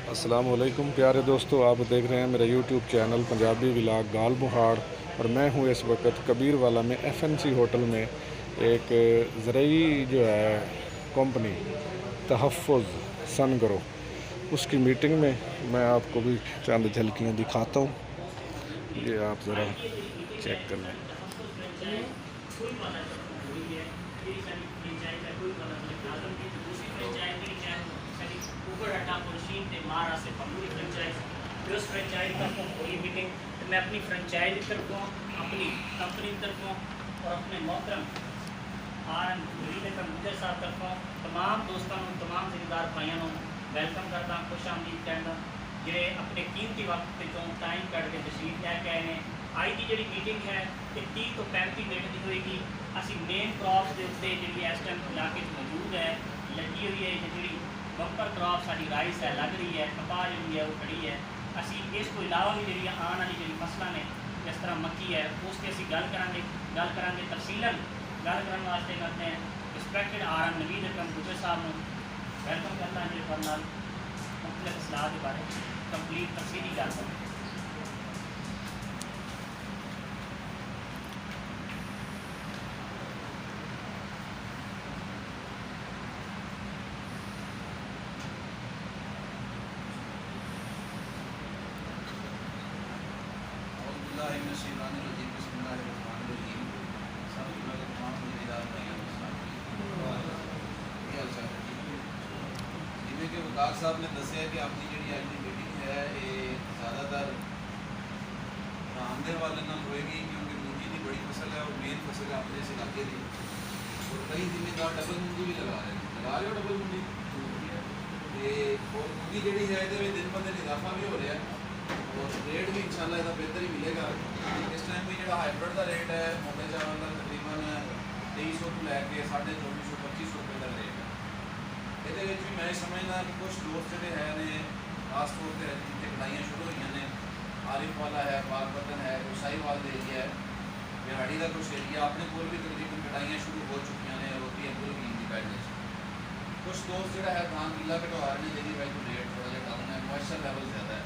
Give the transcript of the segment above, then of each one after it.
अस्सलाम वालेकुम प्यारे दोस्तों, आप देख रहे हैं मेरा यूट्यूब चैनल पंजाबी विलाग गाल बुहाड़। और मैं हूं इस वक्त कबीरवाला में FNC होटल में। एक ज़रूरी जो है कंपनी तहफ़्फ़ुज़ सन ग्रो, उसकी मीटिंग में मैं आपको भी चंद झलकियाँ दिखाता हूँ। ये आप ज़रा चेक कर लें। मैं अपनी फ्रेंचाइज की तरफों, अपनी कंपनी की तरफों और अपने मोहतरम मुजर साहब तरफों तमाम दोस्तों तमाम जिम्मेदार भाइयों वेलकम करता, खुश आमदीद कहना जे अपने कीमती वक्त चो टाइम कट के तशरीफ लैके आए हैं। अज की जी मीटिंग है ये 30 तो 35 मिनट की होएगी। असी मेन क्रॉप्स के उत्ते जी इस टाइम इलाके मौजूद है, लगी हुई है। जी बंपर क्रॉप साड़ी राइस है लग रही है, कपाह जी है वो खड़ी है। असी इस तो इलावा भी जी आने वाली जी फसलों ने जिस तरह मक्की है उसकी असी गल करा तफसीलन गल करने वास्ते करते हैं। रिस्पैक्टेड RM नवीद अकरम गुजर साहब को वेलकम करता है जो नाल मुख्तलिफ असलाह के बारे कंप्लीट तफसीली गल करें। जिमें कि वकार साहब ने दसिया कि अपनी जी अज की मीटिंग है ये ज़्यादातर आमदन वाले नाल होएगी, क्योंकि मूंजी की बड़ी फसल है और मेन फसल है अपने इस इलाके की। और कई जिम्मेदार डबल मूंजी भी लगा रहे हो डबल मूंजी और मूंगी जी है ये दिन ब दिन इजाफा भी हो रहा है और रेट भी इंशाल्लाह इसका बेहतर ही मिलेगा। इस टाइम भी जो हाइब्रिड का रेट है मोटे चावल का तकरीबन 2300 तो लैके 2450-2500 रुपये का रेट है। ये भी मैं समझना कि कुछ दोस्त जोड़े हैं ने खास तौर पर जितने कढ़ाइयाँ शुरू हुई ने, आरिफ वाला है, बागपतन है, साहिवाल का एरिया है, बिहाड़ी का कुछ एरिया अपने को भी तकरीबन कढ़ाइयाँ शुरू हो चुकी ने रोटी है पूरी इंडिपेंडेंस। कुछ दोस्त जो है धान किला कटवा रहे हैं जी भाई तो रेट थोड़ा जहा डाउन है, मॉइस्चर लेवल ज़्यादा है।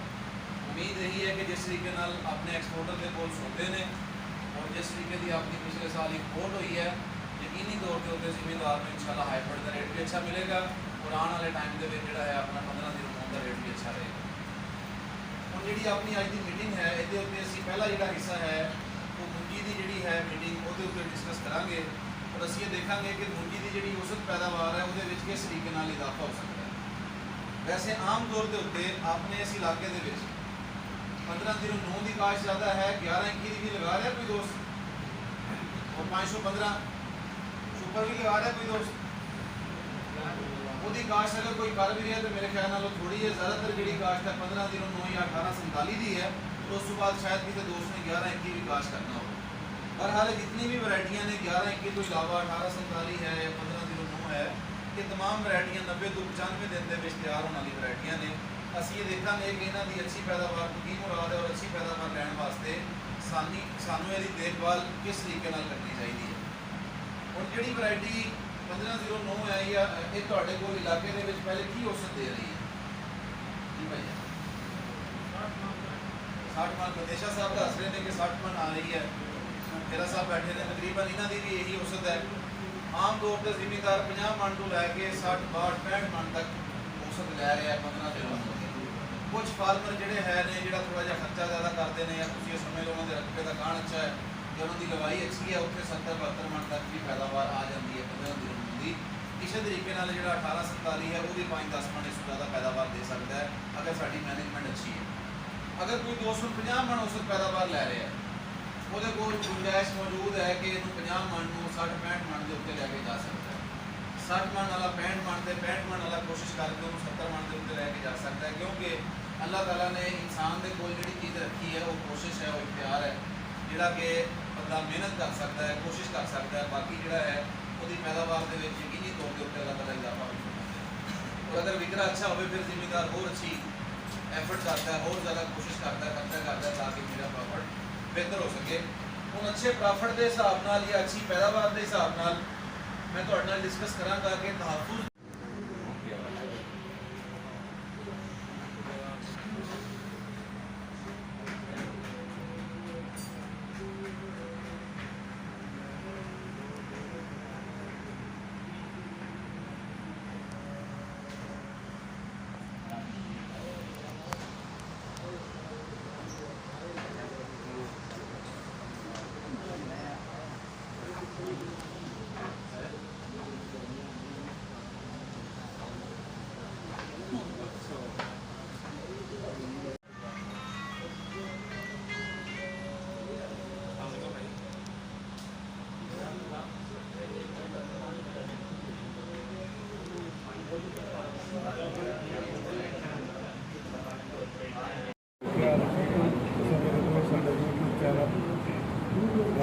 उम्मीद यही है कि जिस तरीके अपने एक्सपोर्टर के कोल सोते हैं और जिस तरीके की अपनी पिछले साल इंपोर्ट हुई है, यकीनी तौर पर उत्तर जिम्मेदार में इंशाल्लाह हाइब्रिड का रेट भी अच्छा मिलेगा और आने वाले टाइम के जो है अपना 15 दिन का रेट भी अच्छा रहेगा। और जी अपनी अज की मीटिंग है ये असी पहला जो हिस्सा है वो मूंजी की जी है मीटिंग वो डिस्कस करांगे और असी ये देखा कि मूंजी की जी औसत पैदावार है वो किस तरीके इजाफा हो सकता है। वैसे आम तौर के उत्ते अपने इस इलाके के 1509 की काश ज़्यादा है, 1121 भी लगा रहा कोई दोस्त और 515 सुपर भी लगा रहा कोई दोस्त। वो काश अगर कोई कर भी रहा तो मेरे ख्याल नाल थोड़ी है, ज़्यादातर जी काश है 1509 या 1847 की है तो उस बाद शायद किसी दोस्त ने 1121 भी काश करना हो। पर हाल जितनी भी वैरायटियाँ ने 1121 तो इलावा 1847 है या 1509 है, ये तमाम वैरायटियाँ 90 तो 95 दिन के तैयार होने वाली वैरायटियाँ ने। असी ये देखा कि इन्हों की अच्छी पैदावार को की मुराद है और अच्छी पैदावार लैन वास्ते सानू इसकी देखभाल किस तरीके करनी चाहिए है। और जी वैरायटी 1509 है या ये थोड़े को इलाके के पहले की औसत दे रही है जी भाई 60 मन प्रदेशा साहब दस रहे हैं कि 60 मन आ रही है, मेरा साहब बैठे ने तकरीबन इन्हों की भी यही औसत है। आम तौर पर जिम्मेदार 50 मन तो लैके 60 62 65 मन तक औसत लै रहे हैं 15 दिनों। कुछ फार्मर जोड़े है ने जो थोड़ा जहा खर्चा ज़्यादा करते हैं या तुम समझ लो उन्होंने रकबे का कान अच्छा है या उन्होंने लवाई अच्छी है उत्थे 70-72 मन तक भी पैदावार आ जाती है 15 दिनों की। इसी तरीके जो 1847 है वो भी 5-10 मन इस ज़्यादा पैदावार दे सकता है अगर साड़ी मैनेजमेंट अच्छी है। अगर कोई 250 मन औसत पैदावार लै रहा है वो गुंजाइश मौजूद है कि इन्हों 50 मन को 60-65 मन के उत्ते लैके जा सकता है। 60 मन वाला 65 मन से 65 मन वाला कोशिश करके उन्होंने 70 मन के उत्ते लैके जा सकता है, क्योंकि अल्लाह ताला ने इंसान के कोल जी चीज़ रखी है वो कोशिश है वो इख्तियार है जोड़ा कि बंदा मेहनत कर सकता है कोशिश कर सकता है, बाकी जोड़ा है वो पैदावार के यकीनी तौर के उत्ते अल्लाह ताला इजाफा भी करता है। और अगर विकरा अच्छा हो फिर जिम्मेदार और अच्छी एफर्ट करता है और ज़्यादा कोशिश करता है खर्चा करता है ताकि मेरा प्रॉफिट बेहतर हो सके। हूँ अच्छे प्रॉफिट के हिसाब नाल या अच्छी पैदावार के हिसाब नाल मैं तुहाडे नाल डिस्कस करांगा कि तहफ़्फ़ुज़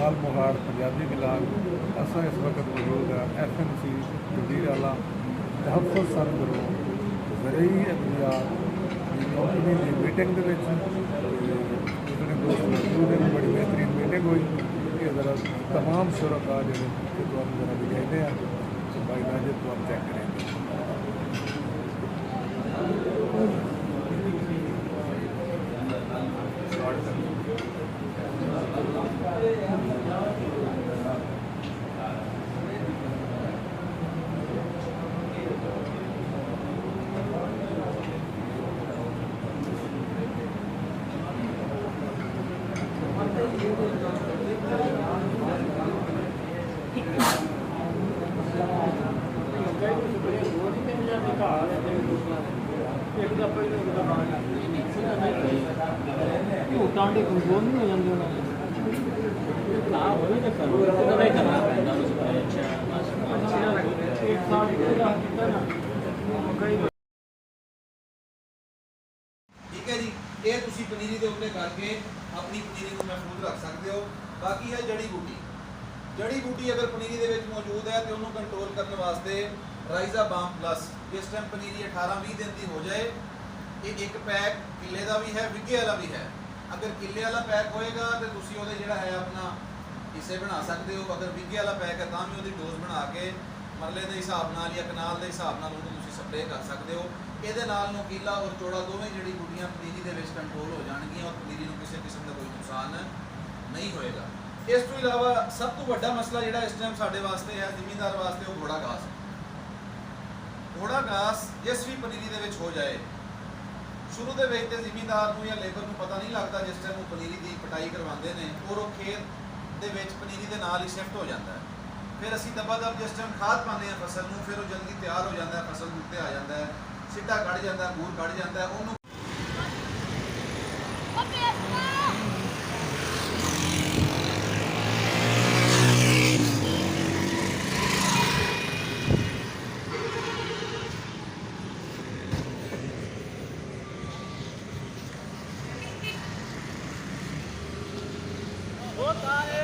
गाल मोहाड़ पंजाबी विलाग असा इस वक्त मौजूद है FNC कबीरवाला तहफ़्फ़ुज़ सरबरो ज़रई अद्वियात की कंपनी की मीटिंग के जितने दोस्त मौजूद हैं बड़ी बेहतरीन मीटिंग हुई कि ज़रा तमाम शुरका जो जरा दिखाते हैं तो भाई नाजिद तो आप चेक करेंगे। ਟਾਂਡੇ ਕੰਟਰੋਲ ਨਹੀਂ ਹੋ ਜਾਂਦੇ ਉਹਨਾਂ ਦੇ ਨਾ ਹੋਵੇ ਤਾਂ ਕਰੋ ਤਾਂ ਨਹੀਂ ਕਰਨਾ ਪੈਂਦਾ ਉਸ ਬਾਰੇ ਅੱਛਾ ਬਸ ਇੱਕ ਸਾਲ ਪੂਰਾ ਕੀਤਾ ਨਾ ਕਈ ਠੀਕ ਹੈ ਜੀ, ਇਹ ਤੁਸੀਂ ਪਨੀਰੀ ਦੇ ਉੱਤੇ ਕਰਕੇ ਆਪਣੀ ਪਨੀਰੀ ਨੂੰ ਮਹਿਫੂਜ਼ ਰੱਖ ਸਕਦੇ ਹੋ। ਬਾਕੀ ਹੈ ਜੜੀ ਬੂਟੀ। ਜੜੀ ਬੂਟੀ ਅਗਰ ਪਨੀਰੀ ਦੇ ਵਿੱਚ ਮੌਜੂਦ ਹੈ ਤੇ ਉਹਨੂੰ ਕੰਟਰੋਲ ਕਰਨ ਵਾਸਤੇ ਰਾਈਜ਼ਾਬਾਮ ਪਲੱਸ ਇਸ ਟਾਈਮ ਪਨੀਰੀ 18-20 ਦਿਨ ਦੀ ਹੋ ਜਾਏ, ਇਹ ਇੱਕ ਪੈਕ ਕਿੱਲੇ ਦਾ ਵੀ ਹੈ, ਵਿੱਗੇ ਵਾਲਾ ਵੀ ਹੈ। ਅਗਰ ਕਿੱਲੇ ਵਾਲਾ ਪੈਕ ਹੋਏਗਾ ਤੇ ਤੁਸੀਂ ਉਹਦੇ ਜਿਹੜਾ ਹੈ ਆਪਣਾ ਹਿੱਸੇ ਬਣਾ ਸਕਦੇ ਹੋ। ਅਗਰ ਵਿੱਗੇ ਵਾਲਾ ਪੈਕ ਹੈ ਤਾਂ ਵੀ ਉਹਦੀ ਡੋਜ਼ ਬਣਾ ਕੇ ਮਰਲੇ ਦੇ ਹਿਸਾਬ ਨਾਲ ਜਾਂ ਕਨਾਲ ਦੇ ਹਿਸਾਬ ਨਾਲ ਉਹਨੂੰ ਤੁਸੀਂ ਸਪਰੇਅ ਕਰ ਸਕਦੇ ਹੋ। ਇਹਦੇ ਨਾਲ ਨੋਕੀਲਾ ਔਰ ਚੌੜਾ ਦੋਵੇਂ ਜਿਹੜੀ ਬੂਟੀਆਂ ਪਨੀਰੀ ਦੇ ਵਿੱਚ ਕੰਟਰੋਲ ਹੋ ਜਾਣਗੀਆਂ ਔਰ ਪਨੀਰੀ ਨੂੰ ਕਿਸੇ ਕਿਸਮ ਦਾ ਕੋਈ ਨੁਕਸਾਨ ਨਹੀਂ ਹੋਏਗਾ। ਇਸ ਤੋਂ ਇਲਾਵਾ ਸਭ ਤੋਂ ਵੱਡਾ ਮਸਲਾ ਜਿਹੜਾ ਇਸ ਟਾਈਮ ਸਾਡੇ ਵਾਸਤੇ ਹੈ, ਜ਼ਿਮੀਂਦਾਰ ਵਾਸਤੇ, ਉਹ ਘੋੜਾ ਘਾਸ ਹੈ। ਘੋੜਾ ਘਾਸ ਜਿਸ ਵੀ ਪਨੀਰੀ ਦੇ ਵਿੱਚ ਹੋ ਜਾਏ, ਸ਼ੁਰੂ ਦੇ ਵਿੱਚ ਤੇ ਜ਼ਿਮੀਂਦਾਰ ਨੂੰ ਜਾਂ ਲੇਬਰ ਨੂੰ ਪਤਾ ਨਹੀਂ ਲੱਗਦਾ ਜਿਸ ਟਾਈਮ ਉਹ ਪਨੀਰੀ ਦੀ ਪਟਾਈ ਕਰਵਾਉਂਦੇ ਨੇ ਔਰ ਉਹ ਖੇਤ ਦੇ ਵਿੱਚ ਪਨੀਰੀ ਦੇ ਨਾਲ ਹੀ ਸ਼ਿਫਟ ਹੋ ਜਾਂਦਾ ਹੈ। ਫਿਰ ਅਸੀਂ ਦਬਾ ਦਬ ਜਿਸ ਟਾਈਮ ਖਾਦ ਪਾਉਂਦੇ ਹਾਂ ਫਸਲ ਨੂੰ, ਫਿਰ ਉਹ ਜਲਦੀ ਤਿਆਰ ਹੋ ਜਾਂਦਾ ਹੈ, ਫਸਲ ਦੇ ਉੱਤੇ ਆ ਜਾਂਦਾ ਹੈ, ਸਿੱਟਾ ਕੱਢ ਜਾਂਦਾ, ਬੂਰ ਕੱਢ ਜਾਂਦਾ, ਉਹਨੂੰ होता है